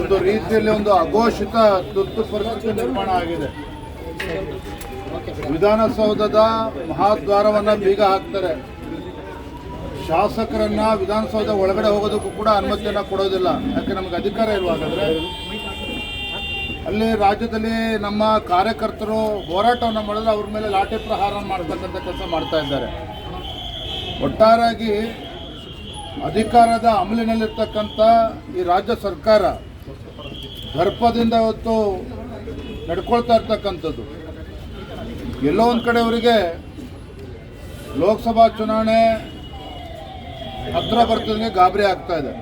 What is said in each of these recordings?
ಒಂದು ರೀತಿಯಲ್ಲಿ ಒಂದು ಅಘೋಷಿತ ತುರ್ತು ಪರಿಸ್ಥಿತಿ ನಿರ್ಮಾಣ ಆಗಿದೆ. ವಿಧಾನಸೌಧದ ಮಹಾದ್ವಾರವನ್ನ ಬೀಗ ಹಾಕ್ತಾರೆ. ಶಾಸಕರನ್ನ ವಿಧಾನಸೌಧ ಒಳಗಡೆ ಹೋಗೋದಕ್ಕೂ ಕೂಡ ಅನುಮತಿಯನ್ನ ಕೊಡೋದಿಲ್ಲ. ಯಾಕೆ ನಮಗೆ ಅಧಿಕಾರ ಇರುವಾಗಾದ್ರೆ ಅಲ್ಲಿ ರಾಜ್ಯದಲ್ಲಿ ನಮ್ಮ ಕಾರ್ಯಕರ್ತರು ಹೋರಾಟವನ್ನು ಮಾಡಿದ್ರೆ ಅವ್ರ ಮೇಲೆ ಲಾಠಿ ಪ್ರಹಾರ ಮಾಡ್ತಕ್ಕಂಥ ಕೆಲಸ ಮಾಡ್ತಾ ಇದ್ದಾರೆ. ಒಟ್ಟಾರೆಯಾಗಿ ಅಧಿಕಾರದ ಅಮಲಿನಲ್ಲಿರ್ತಕ್ಕಂಥ ಈ ರಾಜ್ಯ ಸರ್ಕಾರ ದರ್ಪದಿಂದ ಇವತ್ತು ನಡ್ಕೊಳ್ತಾ ಇರ್ತಕ್ಕಂಥದ್ದು. ಎಲ್ಲೋ ಒಂದು ಕಡೆ ಅವರಿಗೆ ಲೋಕಸಭಾ ಚುನಾವಣೆ ಹತ್ರ ಬರ್ತಿದ್ರೆ ಗಾಬರಿ ಆಗ್ತಾ ಇದೆ.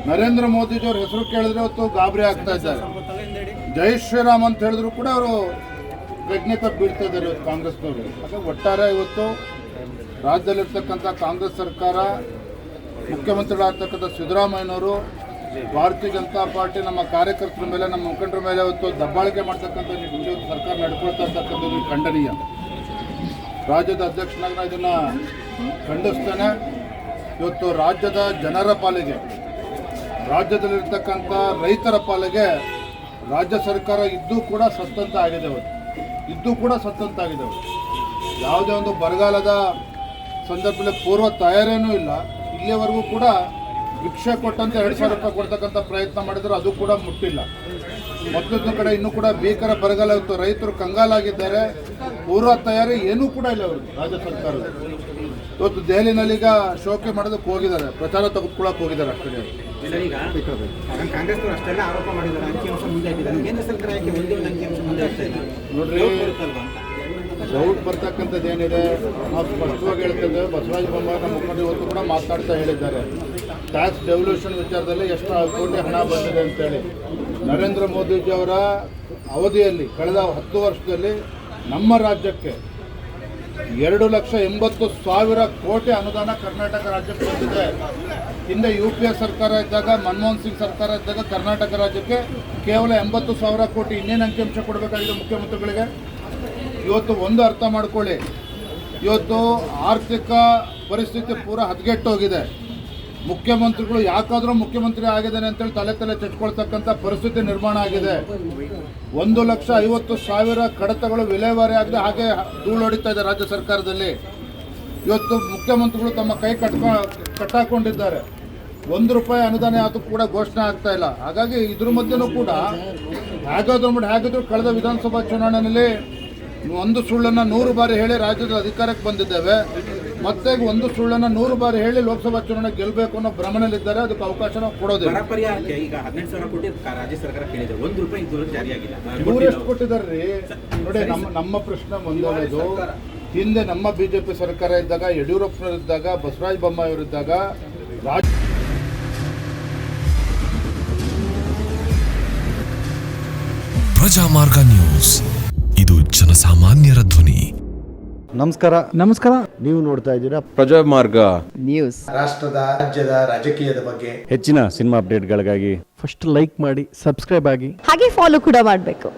ನರೇಂದ್ರ ಮೋದಿಜಿಯವ್ರ ಹೆಸರು ಕೇಳಿದ್ರೆ ಇವತ್ತು ಗಾಬರಿ ಆಗ್ತಾ ಇದ್ದಾರೆ. ಜೈ ಶ್ರೀರಾಮ್ ಅಂತ ಹೇಳಿದ್ರು ಕೂಡ ಅವರು ಪ್ರಜ್ಞೆ ತಪ್ಪು ಬೀಳ್ತಾ ಇದ್ದಾರೆ ಇವತ್ತು ಕಾಂಗ್ರೆಸ್ನವರು. ಹಾಗಾಗಿ ಒಟ್ಟಾರೆ ಇವತ್ತು ರಾಜ್ಯದಲ್ಲಿರ್ತಕ್ಕಂಥ ಕಾಂಗ್ರೆಸ್ ಸರ್ಕಾರ, ಮುಖ್ಯಮಂತ್ರಿಗಳಾಗ್ತಕ್ಕಂಥ ಸಿದ್ದರಾಮಯ್ಯನವರು, ಭಾರತೀಯ ಜನತಾ ಪಾರ್ಟಿ ನಮ್ಮ ಕಾರ್ಯಕರ್ತರ ಮೇಲೆ, ನಮ್ಮ ಮುಖಂಡರ ಮೇಲೆ ಇವತ್ತು ದಬ್ಬಾಳಿಕೆ ಮಾಡ್ತಕ್ಕಂಥ ಸರ್ಕಾರ ನಡ್ಕೊಳ್ತಾ ಇರ್ತಕ್ಕಂಥದ್ದು ಖಂಡನೀಯ. ರಾಜ್ಯದ ಅಧ್ಯಕ್ಷನಾಗಿ ನಾನು ಇದನ್ನು ಖಂಡಿಸ್ತೇನೆ. ಇವತ್ತು ರಾಜ್ಯದ ಜನರ ಪಾಲಿಗೆ, ರಾಜ್ಯದಲ್ಲಿರ್ತಕ್ಕಂಥ ರೈತರ ಪಾಲಿಗೆ ರಾಜ್ಯ ಸರ್ಕಾರ ಇದ್ದೂ ಕೂಡ ಸತ್ತಂತ ಆಗಿದೆ. ಯಾವುದೇ ಒಂದು ಬರಗಾಲದ ಸಂದರ್ಭದಲ್ಲಿ ಪೂರ್ವ ತಯಾರೇನೂ ಇಲ್ಲ. ಇಲ್ಲಿಯವರೆಗೂ ಕೂಡ ಭಿಕ್ಷೆ ಕೊಟ್ಟಂತೆ 2,000 ರೂಪಾಯಿ ಕೊಡ್ತಕ್ಕಂಥ ಪ್ರಯತ್ನ ಮಾಡಿದ್ರು, ಅದು ಕೂಡ ಮುಟ್ಟಿಲ್ಲ. ಮತ್ತೊಂದು ಕಡೆ ಇನ್ನೂ ಕೂಡ ಭೀಕರ ಬರಗಾಲ ಇತ್ತು, ರೈತರು ಕಂಗಾಲಾಗಿದ್ದಾರೆ. ಪೂರ್ವ ತಯಾರಿ ಏನೂ ಕೂಡ ಇಲ್ಲ ಅವರು ರಾಜ್ಯ ಸರ್ಕಾರದ. ಇವತ್ತು ದೆಹಲಿನಲ್ಲಿ ಈಗ ಶೋಕಿ ಮಾಡೋದಕ್ಕೆ ಹೋಗಿದ್ದಾರೆ, ಪ್ರಚಾರ ತೆಗೆದುಕೊಳ್ಳಕ್ಕೆ ಹೋಗಿದ್ದಾರೆ. ಅಷ್ಟೇ ನೋಡ್ರಿ, ಡೌಟ್ ಬರ್ತಕ್ಕಂಥದ್ದು ಏನಿದೆ ನಾವು ಸ್ಪಷ್ಟವಾಗಿ ಹೇಳ್ತೇವೆ. ಬಸವರಾಜ ಬೊಮ್ಮಾಯಿ ನಮ್ಮ ಮುಖಂಡರು ಇವತ್ತು ಕೂಡ ಮಾತಾಡ್ತಾ ಹೇಳಿದ್ದಾರೆ, ಟ್ಯಾಕ್ಸ್ ಡೆವಲ್ಯೂಷನ್ ವಿಚಾರದಲ್ಲಿ ಎಷ್ಟು ಕೋಟಿ ಹಣ ಬಂದಿದೆ ಅಂತೇಳಿ. ನರೇಂದ್ರ ಮೋದಿಜಿಯವರ ಅವಧಿಯಲ್ಲಿ ಕಳೆದ 10 ವರ್ಷದಲ್ಲಿ ನಮ್ಮ ರಾಜ್ಯಕ್ಕೆ 2,80,000 ಕೋಟಿ ಅನುದಾನ ಕರ್ನಾಟಕ ರಾಜ್ಯಕ್ಕೆ ಬಂದಿದೆ. ಹಿಂದೆ UPA ಸರ್ಕಾರ ಇದ್ದಾಗ, ಮನಮೋಹನ್ ಸಿಂಗ್ ಸರ್ಕಾರ ಇದ್ದಾಗ ಕರ್ನಾಟಕ ರಾಜ್ಯಕ್ಕೆ ಕೇವಲ 80,000 ಕೋಟಿ. ಇನ್ನೇನು ಅಂಕಿಅಂಶ ಕೊಡಬೇಕಾಗಿದೆ ಮುಖ್ಯಮಂತ್ರಿಗಳಿಗೆ? ಇವತ್ತು ಒಂದು ಅರ್ಥ ಮಾಡ್ಕೊಳ್ಳಿ, ಇವತ್ತು ಆರ್ಥಿಕ ಪರಿಸ್ಥಿತಿ ಪೂರ ಹದಗೆಟ್ಟೋಗಿದೆ. ಮುಖ್ಯಮಂತ್ರಿಗಳು ಯಾಕಾದರೂ ಮುಖ್ಯಮಂತ್ರಿ ಆಗಿದ್ದಾನೆ ಅಂತೇಳಿ ತಲೆ ಚಚ್ಕೊಳ್ತಕ್ಕಂಥ ಪರಿಸ್ಥಿತಿ ನಿರ್ಮಾಣ ಆಗಿದೆ. 1,50,000 ಕಡತಗಳು ವಿಲೇವಾರಿ ಆಗದೆ ಹಾಗೆ ಧೂಳು ಹೊಡಿತಾ ಇದೆ ರಾಜ್ಯ ಸರ್ಕಾರದಲ್ಲಿ. ಇವತ್ತು ಮುಖ್ಯಮಂತ್ರಿಗಳು ತಮ್ಮ ಕೈ ಕಟ್ಟಾಕೊಂಡಿದ್ದಾರೆ. 1 ರೂಪಾಯಿ ಅನುದಾನ ಯಾವುದು ಕೂಡ ಘೋಷಣೆ ಆಗ್ತಾ ಇಲ್ಲ. ಹಾಗಾಗಿ ಇದ್ರ ಮಧ್ಯೆನೂ ಕೂಡ ಹೇಗಾದ್ರೂ ಕಳೆದ ವಿಧಾನಸಭಾ ಚುನಾವಣೆಯಲ್ಲಿ ಒಂದು ಸುಳ್ಳನ್ನು 100 ಬಾರಿ ಹೇಳಿ ರಾಜ್ಯದ ಅಧಿಕಾರಕ್ಕೆ ಬಂದಿದ್ದೇವೆ. ಮತ್ತೆ ಒಂದು ಸುಳ್ಳನ್ನು 100 ಬಾರಿ ಹೇಳಿ ಲೋಕಸಭಾ ಚುನಾವಣೆ ಗೆಲ್ಲಬೇಕು ಅನ್ನೋ ಭ್ರಮಣೆಯಲ್ಲಿದ್ದಾರೆ. ಅದಕ್ಕೆ ಅವಕಾಶ ಕೊಡೋದಿಲ್ಲ. ಇವರು ಎಷ್ಟು ಕೊಟ್ಟಿದ್ದಾರೆ ನೋಡಿ. ನಮ್ಮ ಪ್ರಶ್ನೆ ಒಂದನೇದು, ಹಿಂದೆ ನಮ್ಮ BJP ಸರ್ಕಾರ ಇದ್ದಾಗ, ಯಡಿಯೂರಪ್ಪನವರಿದ್ದಾಗ, ಬಸವರಾಜ ಬೊಮ್ಮಾಯಿ ಅವರಿದ್ದಾಗ ಪ್ರಜಾಮಾರ್ಗ ನ್ಯೂಸ್, ಇದು ಜನಸಾಮಾನ್ಯರ ಧ್ವನಿ. ನಮಸ್ಕಾರ. ನೀವು ನೋಡ್ತಾ ಇದ್ದೀರಾ ಪ್ರಜಾಮಾರ್ಗ ನ್ಯೂಸ್. ರಾಷ್ಟ್ರದ, ರಾಜ್ಯದ ರಾಜಕೀಯದ ಬಗ್ಗೆ ಹೆಚ್ಚಿನ ಸಿನಿಮಾ ಅಪ್ಡೇಟ್ಗಳಿಗಾಗಿ ಫಸ್ಟ್ ಲೈಕ್ ಮಾಡಿ, ಸಬ್ಸ್ಕ್ರೈಬ್ ಆಗಿ, ಹಾಗೆ ಫಾಲೋ ಕೂಡ ಮಾಡಬೇಕು.